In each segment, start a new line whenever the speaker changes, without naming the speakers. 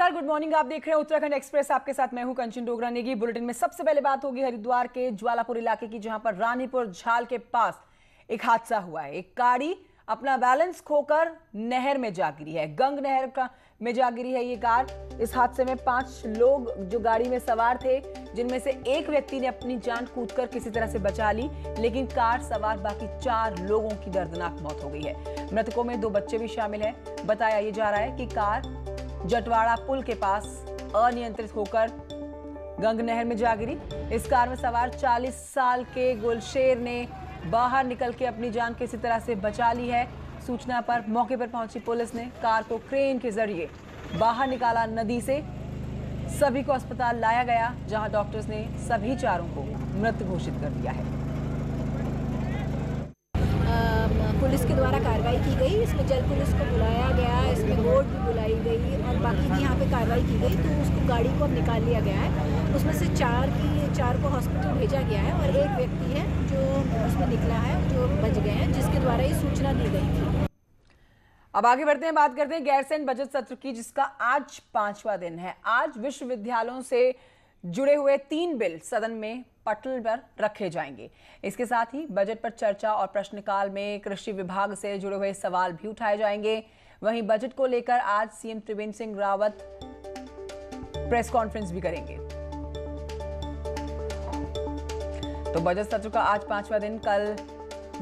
नमस्कार, good morning. आप देख रहे हैं उत्तराखंड एक्सप्रेस। आपके साथ मैं हूं कंचन डोगरा नेगी। बुलेटिन में सबसे पहले बात होगी हरिद्वार के ज्वालापुर इलाके की, जहां पर रानीपुर झाल के पास एक हादसा हुआ है। एक गाड़ी अपना बैलेंस खोकर नहर में जा गिरी है। गंग नहर में जा गिरी है ये कार। इस हादसे में 5 लोग जो गाड़ी में सवार थे, जिनमें से एक व्यक्ति ने अपनी जान कूदकर किसी तरह से बचा ली, लेकिन कार सवार बाकी 4 लोगों की दर्दनाक मौत हो गई है। मृतकों में 2 बच्चे भी शामिल हैं। बताया ये जा रहा है कि कार जटवाड़ा पुल के पास अनियंत्रित होकर गंग नहर में जा गिरी। इस कार में सवार 40 साल के गुलशेर ने बाहर निकल के अपनी जान किसी तरह से बचा ली है। सूचना पर मौके पर पहुंची पुलिस ने कार को क्रेन के जरिए बाहर निकाला नदी से। सभी को अस्पताल लाया गया, जहां डॉक्टर्स ने सभी 4 को मृत घोषित कर दिया है।
पुलिस के द्वारा कार्रवाई की गई। इसमें जल पुलिस को बुलाया गया, इसमें बोट भी बुलाई गई और बाकी भी यहाँ पे कार्रवाई की गई। तो उसको गाड़ी को अब निकाल लिया गया है। उसमें से 4 को हॉस्पिटल भेजा गया है और एक व्यक्ति है जो उसमें निकला है, जो बच गए हैं, जिसके द्वारा ये सूचना दी गई थी।
अब आगे बढ़ते हैं, बात करते हैं गैरसैंण बजट सत्र की, जिसका आज 5वां दिन है। आज विश्वविद्यालयों से जुड़े हुए 3 बिल सदन में पटल पर रखे जाएंगे। इसके साथ ही बजट पर चर्चा और प्रश्नकाल में कृषि विभाग से जुड़े हुए सवाल भी उठाए जाएंगे। वहीं बजट को लेकर आज CM Trivendra Singh Rawat press conference भी करेंगे। तो बजट सत्र का आज 5वां दिन। कल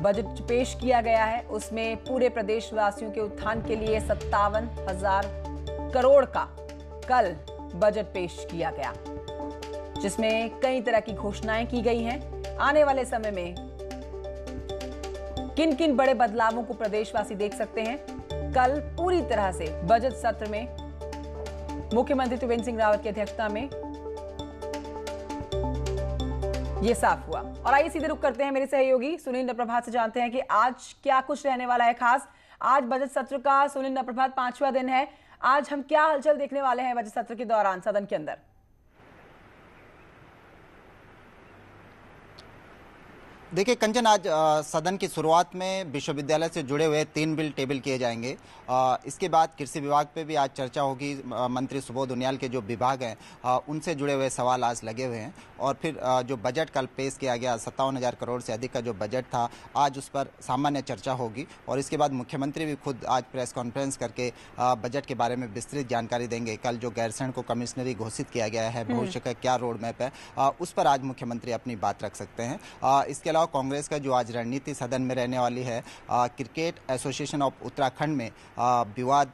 बजट पेश किया गया है, उसमें पूरे प्रदेशवासियों के उत्थान के लिए 57,000 करोड़ का कल बजट पेश किया गया, जिसमें कई तरह की घोषणाएं की गई हैं। आने वाले समय में किन किन बड़े बदलावों को प्रदेशवासी देख सकते हैं, कल पूरी तरह से बजट सत्र में मुख्यमंत्री त्रिवेंद्र सिंह रावत की अध्यक्षता में यह साफ हुआ। और आइए सीधे रुख करते हैं मेरे सहयोगी सुनील नप्रभात से, जानते हैं कि आज क्या कुछ रहने वाला है खास। आज बजट सत्र का, सुनील नप्रभात, 5वां दिन है। आज हम क्या हलचल देखने वाले हैं बजट सत्र के दौरान सदन के अंदर?
देखिए कंचन, आज सदन की शुरुआत में विश्वविद्यालय से जुड़े हुए 3 बिल टेबल किए जाएंगे। इसके बाद कृषि विभाग पे भी आज चर्चा होगी। मंत्री सुबोध उनियाल के जो विभाग हैं उनसे जुड़े हुए सवाल आज लगे हुए हैं। और फिर जो बजट कल पेश किया गया 57,000 करोड़ से अधिक का जो बजट था, आज उस पर सामान्य चर्चा होगी। और इसके बाद मुख्यमंत्री भी खुद आज प्रेस कॉन्फ्रेंस करके बजट के बारे में विस्तृत जानकारी देंगे। कल जो गैरसैंण को कमिश्नरी घोषित किया गया है, भविष्य का क्या रोड मैप है, उस पर आज मुख्यमंत्री अपनी बात रख सकते हैं। इसके कांग्रेस का जो आज रणनीति सदन में रहने वाली है, क्रिकेट एसोसिएशन ऑफ उत्तराखंड में विवाद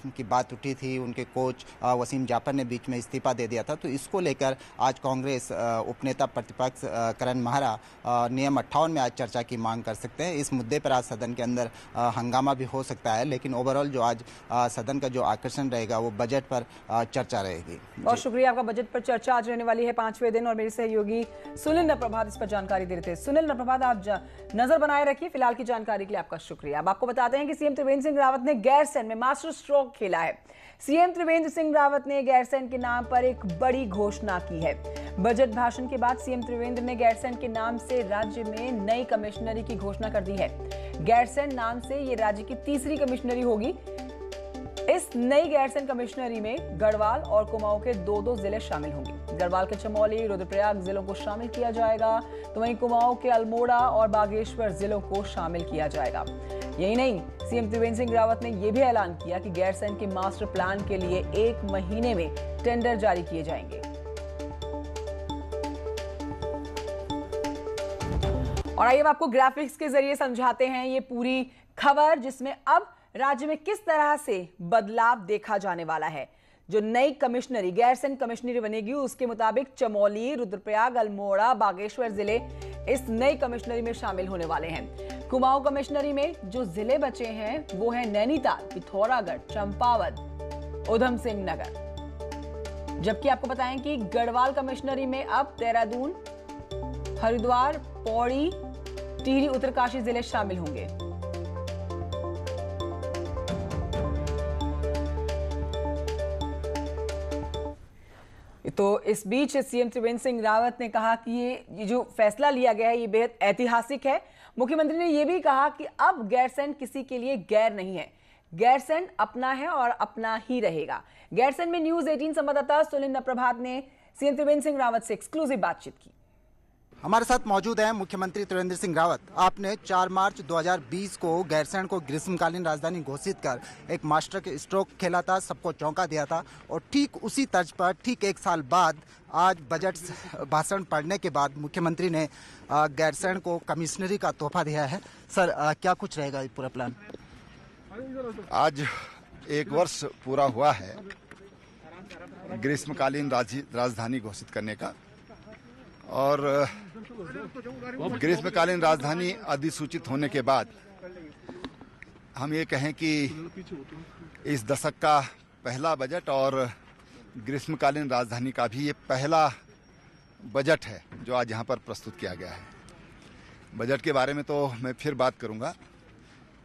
की बात उठी थी। उनके कोच वसीम जाफर ने बीच में इस्तीफा दे दिया था, तो इसको लेकर आज कांग्रेस उपनेता प्रतिपक्ष करण माहरा नियम 58 में आज चर्चा की मांग कर सकते हैं। इस मुद्दे पर आज सदन के अंदर हंगामा भी हो सकता है, लेकिन ओवरऑल जो आज सदन का जो आकर्षण रहेगा वो बजट पर चर्चा रहेगी।
बहुत शुक्रिया आपका। बजट पर चर्चा आज रहने वाली है 5वें दिन, और मेरे सहयोगी सुनील नप्रभात इस पर जानकारी दे रहे थे। सुनील नप्रभात, आप नजर बनाए रखिए। फिलहाल की जानकारी के लिए आपका शुक्रिया। अब आपको बताते हैं कि सीएम त्रिवेंद्र सिंह रावत ने गैरसैंण में मास्टर स्ट्रोक खेला है। सीएम त्रिवेंद्र सिंह रावत ने गैरसैंण के नाम पर एक बड़ी घोषणा की है। बजट भाषण के बाद सीएम त्रिवेंद्र ने गैरसैंण के नाम से राज्य में नई कमिश्नरी की घोषणा कर दी है। गैरसैंण नाम से ये राज्य की 3री कमिश्नरी होगी। इस नई गैरसैंण कमिश्नरी में गढ़वाल और कुमाऊं के 2 जिले शामिल होंगे। गढ़वाल के चमोली, रुद्रप्रयाग जिलों को शामिल किया जाएगा, तो वहीं कुमाऊं के अल्मोड़ा और बागेश्वर जिलों को शामिल किया जाएगा। यही नहीं, सीएम त्रिवेंद्र सिंह रावत ने यह भी ऐलान किया कि गैरसैंण के मास्टर प्लान के लिए 1 महीने में टेंडर जारी किए जाएंगे। और आइए आपको ग्राफिक्स के जरिए समझाते हैं ये पूरी खबर, जिसमें अब राज्य में किस तरह से बदलाव देखा जाने वाला है। जो नई कमिश्नरी गैरसैंण कमिश्नरी बनेगी, उसके मुताबिक चमोली, रुद्रप्रयाग, अल्मोड़ा, बागेश्वर जिले इस नई कमिश्नरी में शामिल होने वाले हैं। कुमाऊं कमिश्नरी में जो जिले बचे हैं वो है नैनीताल, पिथौरागढ़, चंपावत, उधम सिंह नगर। जबकि आपको बताएं कि गढ़वाल कमिश्नरी में अब देहरादून, हरिद्वार, पौड़ी, टिहरी, उत्तरकाशी जिले शामिल होंगे। तो इस बीच सीएम त्रिवेंद्र सिंह रावत ने कहा कि ये जो फैसला लिया गया है ये बेहद ऐतिहासिक है। मुख्यमंत्री ने यह भी कहा कि अब गैरसैंण किसी के लिए गैर नहीं है। गैरसैंण अपना है और अपना ही रहेगा। गैरसैंण में न्यूज 18 संवाददाता सुनील प्रभात ने सीएम त्रिवेंद्र सिंह रावत से एक्सक्लूसिव बातचीत की।
हमारे साथ मौजूद हैं मुख्यमंत्री त्रिवेंद्र सिंह रावत। आपने 4 मार्च 2020 को गैरसैंण को ग्रीष्मकालीन राजधानी घोषित कर एक मास्टर के स्ट्रोक खेला था, सबको चौंका दिया था और ठीक उसी तर्ज पर ठीक 1 साल बाद आज बजट भाषण पढ़ने के बाद मुख्यमंत्री ने गैरसैंण को कमिश्नरी का तोहफा दिया है। सर, क्या कुछ रहेगा पूरा प्लान?
आज 1 वर्ष पूरा हुआ है ग्रीष्मकालीन राजधानी घोषित करने का और ग्रीष्मकालीन राजधानी अधिसूचित होने के बाद हम ये कहें कि इस दशक का पहला बजट और ग्रीष्मकालीन राजधानी का भी ये पहला बजट है जो आज यहाँ पर प्रस्तुत किया गया है। बजट के बारे में तो मैं फिर बात करूँगा,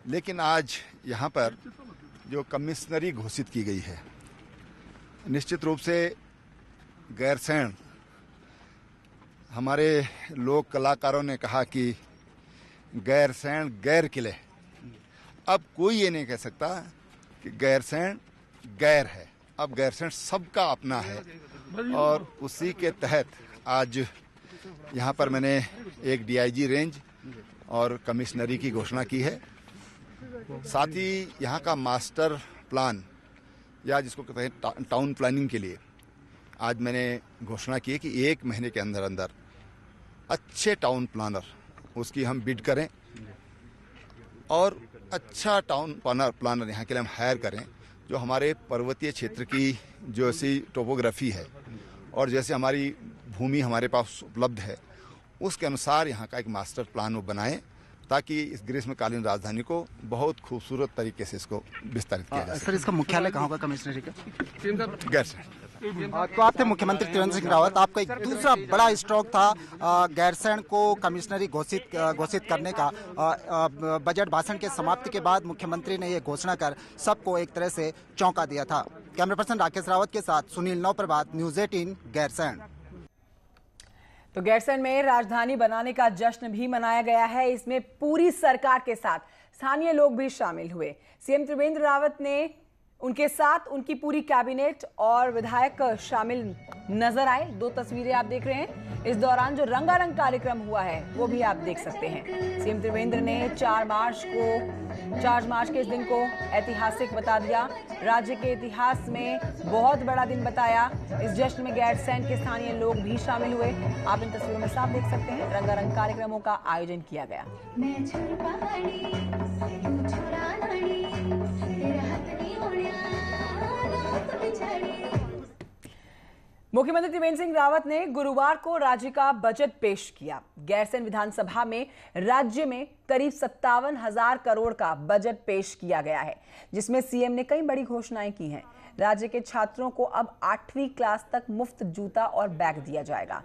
लेकिन आज यहाँ पर जो कमिश्नरी घोषित की गई है, निश्चित रूप से गैरसैंण, हमारे लोक कलाकारों ने कहा कि गैरसैंण गैर किले। अब कोई ये नहीं कह सकता कि गैरसैंण गैर है, अब गैरसैंण सबका अपना है और उसी के तहत आज यहाँ पर मैंने एक डीआईजी रेंज और कमिश्नरी की घोषणा की है। साथ ही यहाँ का मास्टर प्लान या जिसको कहते हैं टाउन प्लानिंग के लिए आज मैंने घोषणा की है कि 1 महीने के अंदर अंदर अच्छे टाउन प्लानर उसकी हम बिड करें और अच्छा टाउन प्लानर यहाँ के लिए हम हायर करें, जो हमारे पर्वतीय क्षेत्र की जो ऐसी टोपोग्राफी है और जैसे हमारी भूमि हमारे पास उपलब्ध है उसके अनुसार यहाँ का एक मास्टर प्लान वो बनाएं, ताकि इस ग्रीष्मकालीन राजधानी को बहुत खूबसूरत तरीके से इसको विस्तारित किया जा सके।
सर, इसका मुख्यालय कहाँ होगा कमिश्नरी का?
गैरसैंण।
तो आप थे मुख्यमंत्री त्रिवेंद्र सिंह रावत। आपका एक दूसरा बड़ा स्ट्रोक था गैरसैंण को कमिश्नरी घोषित करने का। बजट भाषण के समाप्ति के बाद मुख्यमंत्री ने ये घोषणा कर सबको एक तरह से चौंका दिया था। कैमरा पर्सन राकेश रावत के साथ सुनील नवप्रभात, न्यूज 18 गैरसैंण।
तो गैरसैंण में राजधानी बनाने का जश्न भी मनाया गया है। इसमें पूरी सरकार के साथ स्थानीय लोग भी शामिल हुए। सीएम त्रिवेंद्र रावत ने उनके साथ उनकी पूरी कैबिनेट और विधायक शामिल नजर आए। 2 तस्वीरें आप देख रहे हैं। इस दौरान जो रंगारंग कार्यक्रम हुआ है वो भी आप देख सकते हैं। सीएम त्रिवेंद्र ने 4 मार्च के इस दिन को ऐतिहासिक बता दिया, राज्य के इतिहास में बहुत बड़ा दिन बताया। इस जश्न में गैरसैंण के स्थानीय लोग भी शामिल हुए। आप इन तस्वीरों में साफ देख सकते हैं। रंगारंग कार्यक्रमों का आयोजन किया गया। मुख्यमंत्री त्रिवेंद्र सिंह रावत ने गुरुवार को राज्य का बजट पेश किया। गैरसैंण विधानसभा में राज्य में करीब 57,000 करोड़ का बजट पेश किया गया है, जिसमें सीएम ने कई बड़ी घोषणाएं की हैं। राज्य के छात्रों को अब 8वीं क्लास तक मुफ्त जूता और बैग दिया जाएगा।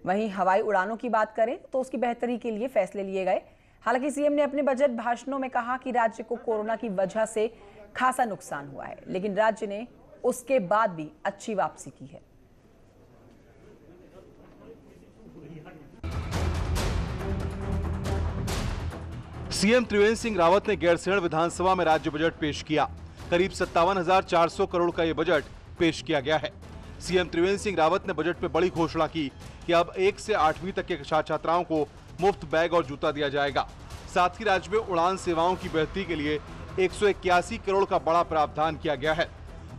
वहीं हवाई उड़ानों की बात करें तो उसकी बेहतरी के लिए फैसले लिए गए। हालांकि सीएम ने अपने बजट भाषणों में कहा कि राज्य को कोरोना की वजह से खासा नुकसान हुआ है, लेकिन राज्य ने उसके बाद भी अच्छी वापसी की है।
सीएम त्रिवेंद्र सिंह रावत ने गैरसैंण विधानसभा में राज्य बजट पेश किया। करीब 57,400 करोड़ का ये बजट पेश किया गया है। सीएम त्रिवेंद्र सिंह रावत ने बजट में बड़ी घोषणा की कि अब 1 से 8वीं तक के छात्राओं को मुफ्त बैग और जूता दिया जाएगा। साथ ही राज्य में उड़ान सेवाओं की बेहतरी के लिए 181 करोड़ का बड़ा प्रावधान किया गया है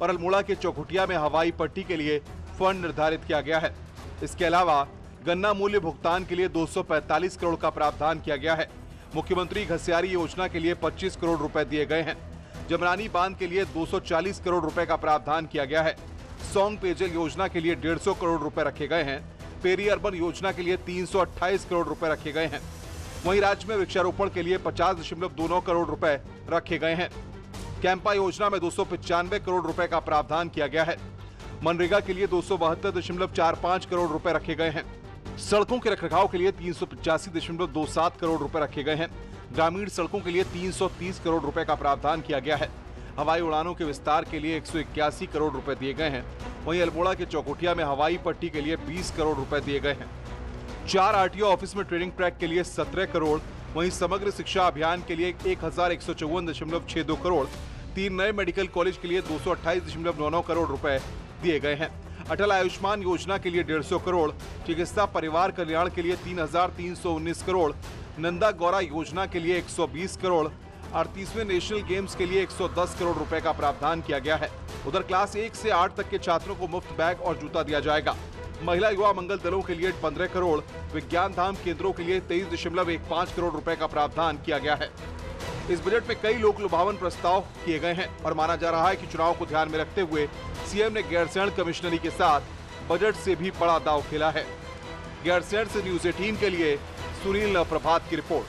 और अल्मोड़ा के चौखुटिया में हवाई पट्टी के लिए फंड निर्धारित किया गया है। इसके अलावा गन्ना मूल्य भुगतान के लिए 245 करोड़ का प्रावधान किया गया है। मुख्यमंत्री घसियारी योजना के लिए 25 करोड़ रुपए दिए गए हैं। जमरानी बांध के लिए 240 करोड़ रुपए का प्रावधान किया गया है। सौंग पेयजल योजना के लिए 150 करोड़ रुपए रखे गए हैं। पेरी अर्बन योजना के लिए 328 करोड़ रुपए रखे गए हैं। वहीं राज्य में वृक्षारोपण के लिए 50.29 करोड़ रुपए रखे गए हैं। कैंपा योजना में 295 करोड़ रुपए का प्रावधान किया गया है। मनरेगा के लिए 272.45 करोड़ रुपए रखे गए हैं। सड़कों के रखरखाव के लिए 385.27 करोड़ रुपए रखे गए हैं। ग्रामीण सड़कों के लिए 330 करोड़ रुपए का प्रावधान किया गया है। हवाई उड़ानों के विस्तार के लिए 181 करोड़ रुपए दिए गए हैं। वहीं अल्मोड़ा के चौखुटिया में हवाई पट्टी के लिए 20 करोड़ रुपए दिए गए हैं। 4 आरटीओ ऑफिस में ट्रेनिंग ट्रैक के लिए 17 करोड़, वहीं समग्र शिक्षा अभियान के लिए 1154.62 करोड़, 3 नए मेडिकल कॉलेज के लिए 228.99 करोड़ रुपए दिए गए हैं। अटल आयुष्मान योजना के लिए 150 करोड़, चिकित्सा परिवार कल्याण के लिए 3,319 करोड़, नंदा गौरा योजना के लिए 120 करोड़, 38वें नेशनल गेम्स के लिए 110 करोड़ रुपए का प्रावधान किया गया है। उधर क्लास 1 से 8 तक के छात्रों को मुफ्त बैग और जूता दिया जाएगा। महिला युवा मंगल दलों के लिए 15 करोड़, विज्ञान धाम केंद्रों के लिए 23.15 करोड़ रुपए का प्रावधान किया गया है। इस बजट में कई लोक लुभावन प्रस्ताव किए गए हैं और माना जा रहा है कि चुनाव को ध्यान में रखते हुए सीएम ने गैरसैंण कमिश्नरी के साथ बजट से भी बड़ा दांव खेला है। गैरसैंण से न्यूज़ 18 के लिए सुनील प्रभात की रिपोर्ट।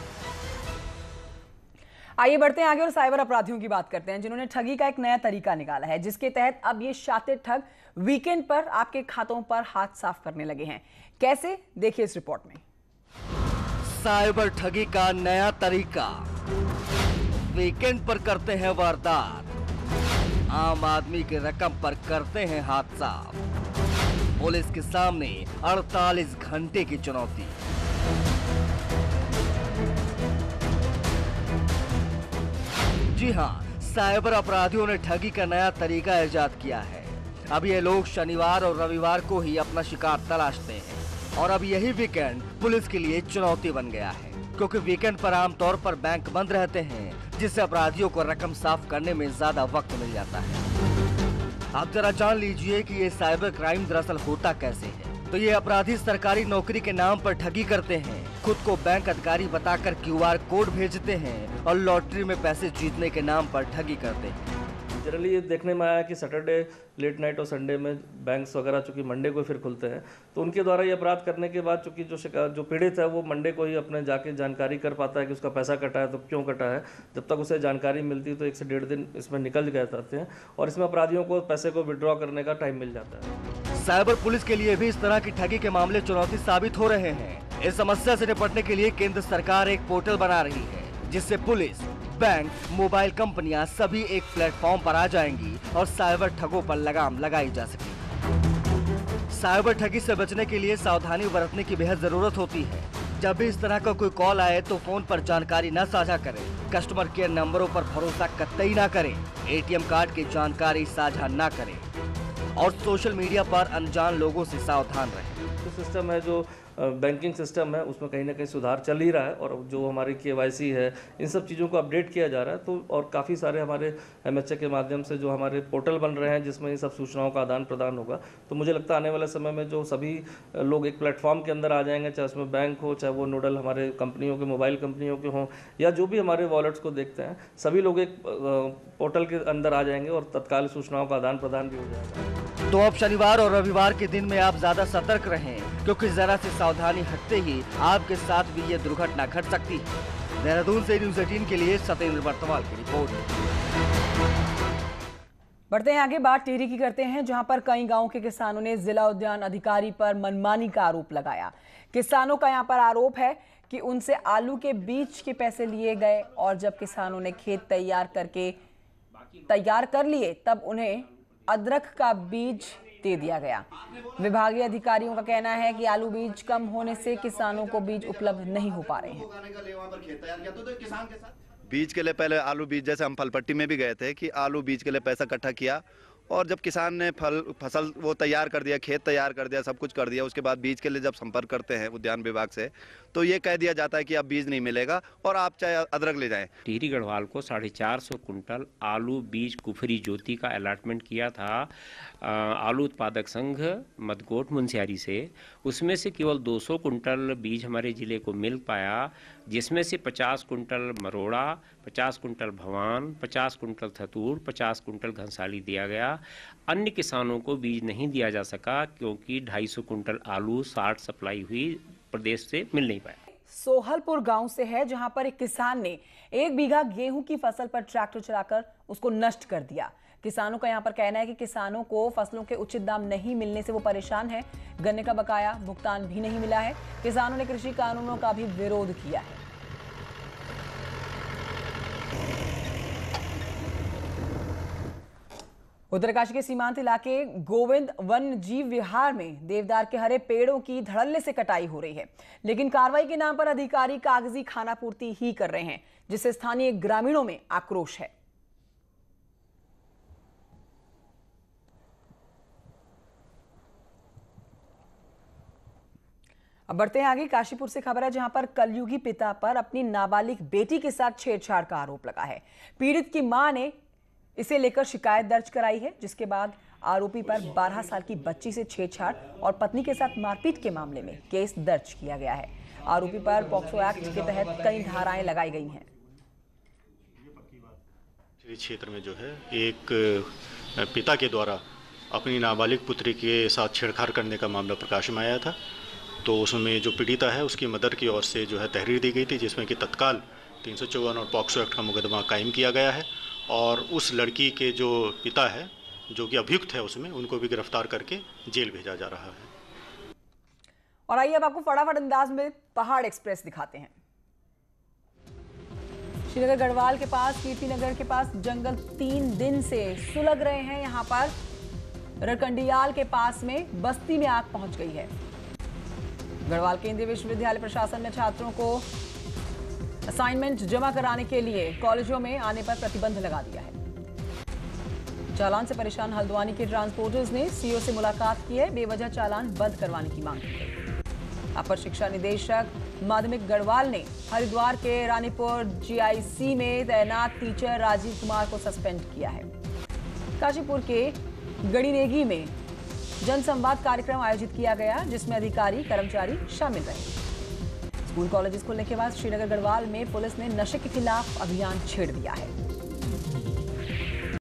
आइए बढ़ते हैं आगे और साइबर अपराधियों की बात करते हैं, जिन्होंने ठगी का एक नया तरीका निकाला है, जिसके तहत अब ये शातिर ठग वीकेंड पर आपके खातों पर हाथ साफ करने लगे हैं। कैसे, देखिए इस रिपोर्ट में।
साइबर ठगी का नया तरीका, वीकेंड पर करते हैं वारदात, आम आदमी की रकम पर करते हैं हाथ साफ। पुलिस के सामने 48 घंटे की चुनौती। जी हाँ, साइबर अपराधियों ने ठगी का नया तरीका इजाद किया है। अब ये लोग शनिवार और रविवार को ही अपना शिकार तलाशते हैं और अब यही वीकेंड पुलिस के लिए चुनौती बन गया है, क्योंकि वीकेंड पर आमतौर पर बैंक बंद रहते हैं, जिससे अपराधियों को रकम साफ करने में ज्यादा वक्त मिल जाता है। आप जरा जान लीजिए कि ये साइबर क्राइम दरअसल होता कैसे है। तो ये अपराधी सरकारी नौकरी के नाम पर ठगी करते हैं, खुद को बैंक अधिकारी बताकर क्यूआर कोड भेजते हैं और लॉटरी में पैसे जीतने के नाम पर ठगी करते हैं।
जनरली ये देखने में आया कि सैटरडे लेट नाइट और संडे में बैंक्स वगैरह चूँकि मंडे को फिर खुलते हैं, तो उनके द्वारा ये अपराध करने के बाद चूँकि जो पीड़ित है वो मंडे को ही अपने जाके जानकारी कर पाता है कि उसका पैसा कटा है तो क्यों कटा है। जब तक उसे जानकारी मिलती है तो 1 से 1.5 दिन इसमें निकल गए जाते हैं और इसमें अपराधियों को पैसे को विड्रॉ करने का टाइम मिल जाता है।
साइबर पुलिस के लिए भी इस तरह की ठगी के मामले चुनौती साबित हो रहे हैं। इस समस्या से निपटने के लिए केंद्र सरकार एक पोर्टल बना रही है, जिससे पुलिस, बैंक, मोबाइल कंपनियां सभी एक प्लेटफॉर्म पर आ जाएंगी और साइबर ठगों पर लगाम लगाई जा सकेगी। साइबर ठगी से बचने के लिए सावधानी बरतने की बेहद जरूरत होती है। जब भी इस तरह का कोई कॉल आए तो फोन पर जानकारी न साझा करें, कस्टमर केयर नंबरों पर भरोसा कतई न करें, एटीएम कार्ड की जानकारी साझा न करें और सोशल मीडिया पर अनजान लोगों से सावधान रहें।
जो सिस्टम है, जो बैंकिंग सिस्टम है, उसमें कहीं ना कहीं सुधार चल ही रहा है और जो हमारी KYC है, इन सब चीज़ों को अपडेट किया जा रहा है। तो और काफ़ी सारे हमारे MHA के माध्यम से जो हमारे पोर्टल बन रहे हैं, जिसमें इन सब सूचनाओं का आदान प्रदान होगा। तो मुझे लगता है आने वाले समय में जो सभी लोग एक प्लेटफॉर्म के अंदर आ जाएंगे, चाहे उसमें बैंक हो, चाहे वो नोडल हमारे कंपनियों के, मोबाइल कंपनियों के हों, या जो भी हमारे वॉलेट्स को देखते हैं, सभी लोग एक पोर्टल के अंदर आ जाएंगे और तत्काल सूचनाओं का आदान प्रदान भी हो जाएगा।
तो अब शनिवार और रविवार के दिन में आप ज्यादा सतर्क रहें, क्योंकि जरा से सावधानी हटते ही आपके साथ भी ये दुर्घटना घट सकती है। देहरादून से न्यूज़ 18 के लिए सत्येंद्र बर्तवाल की रिपोर्ट।
बढ़ते हैं आगे, बात टिहरी की करते हैं, जहां पर कई गांवों के किसानों ने जिला उद्यान अधिकारी पर मनमानी का आरोप लगाया। किसानों का यहां पर आरोप है कि उनसे आलू के बीज के पैसे लिए गए और जब किसानों ने खेत तैयार कर लिए तब उन्हें अदरक का बीज दे दिया गया। विभागीय अधिकारियों का कहना है कि आलू बीज कम होने से किसानों को बीज उपलब्ध नहीं हो पा रहे हैं।
बीज के लिए पहले आलू बीज, जैसे हम फलपट्टी में भी गए थे कि आलू बीज के लिए पैसा इकट्ठा किया और जब किसान ने फसल वो तैयार कर दिया, खेत तैयार कर दिया, सब कुछ कर दिया, उसके बाद बीज के लिए जब संपर्क करते हैं उद्यान विभाग से, तो ये कह दिया जाता है कि अब बीज नहीं मिलेगा और आप चाहे अदरक ले जाएं।
टिहरी गढ़वाल को 450 कुंटल आलू बीज कुफरी ज्योति का अलॉटमेंट किया था आलू उत्पादक संघ मदकोट मुंशियारी से। उसमें से केवल 200 कुंटल बीज हमारे जिले को मिल पाया, जिसमें से 50 कुंटल मरोड़ा, 50 कुंटल भवान, 50 कुंटल थतूर, 50 कुंटल घनसाली दिया गया। अन्य किसानों को बीज नहीं दिया जा सका क्योंकि 250 कुंटल आलू 60 सप्लाई हुई, प्रदेश से मिल नहीं पाया।
सोहलपुर गांव से है, जहां पर एक किसान ने 1 बीघा गेहूं की फसल पर ट्रैक्टर चलाकर उसको नष्ट कर दिया। किसानों का यहां पर कहना है कि किसानों को फसलों के उचित दाम नहीं मिलने से वो परेशान है। गन्ने का बकाया भुगतान भी नहीं मिला है। किसानों ने कृषि कानूनों का भी विरोध किया है। उत्तरकाशी के सीमांत इलाके गोविंद वन्य जीव विहार में देवदार के हरे पेड़ों की धड़ल्ले से कटाई हो रही है, लेकिन कार्रवाई के नाम पर अधिकारी कागजी खानापूर्ति ही कर रहे हैं, जिससे स्थानीय ग्रामीणों में आक्रोश है। अब बढ़ते हैं आगे। काशीपुर से खबर है जहां पर कलयुगी पिता पर अपनी नाबालिग बेटी के साथ छेड़छाड़ का आरोप लगा है। पीड़ित की मां ने इसे लेकर शिकायत दर्ज कराई है, जिसके बाद आरोपी पर 12 साल की बच्ची से छेड़छाड़ और पत्नी के साथ मारपीट के मामले में केस दर्ज किया गया है। आरोपी पर पॉक्सो एक्ट के तहत कई धाराएं लगाई गई हैं।
क्षेत्र में जो है एक पिता के द्वारा अपनी नाबालिग पुत्री के साथ छेड़छाड़ करने का मामला प्रकाश में आया था। तो उसमें जो पीड़िता है उसकी मदर की ओर से जो है तहरीर दी गई थी, जिसमें कि तत्काल 354 और पॉक्सो एक्ट का मुकदमा कायम किया गया है और उस लड़की के जो पिता है जो कि अभियुक्त है उसमें उनको भी गिरफ्तार करके जेल भेजा जा रहा है।
और आइए अब आपको फटाफट अंदाज में पहाड़ एक्सप्रेस दिखाते हैं। श्रीनगर गढ़वाल के पास कीर्तिनगर के पास जंगल 3 दिन से सुलग रहे हैं। यहां पर रकंडियाल के पास में बस्ती में आग पहुंच गई है। गढ़वाल केंद्रीय विश्वविद्यालय प्रशासन ने छात्रों को असाइनमेंट जमा कराने के लिए कॉलेजों में आने पर प्रतिबंध लगा दिया है। चालान से परेशान हल्द्वानी के ट्रांसपोर्टर्स ने सीओ से मुलाकात की है। बेवजह चालान बंद करवाने की मांग की गई। अपर शिक्षा निदेशक माध्यमिक गढ़वाल ने हरिद्वार के रानीपुर जीआईसी में तैनात टीचर राजीव कुमार को सस्पेंड किया है। काशीपुर के गड़ीनेगी में जनसंवाद कार्यक्रम आयोजित किया गया, जिसमें अधिकारी कर्मचारी शामिल रहे। स्कूल कॉलेजेस खुलने के बाद श्रीनगर गढ़वाल में पुलिस ने नशे के खिलाफ अभियान छेड़ दिया है।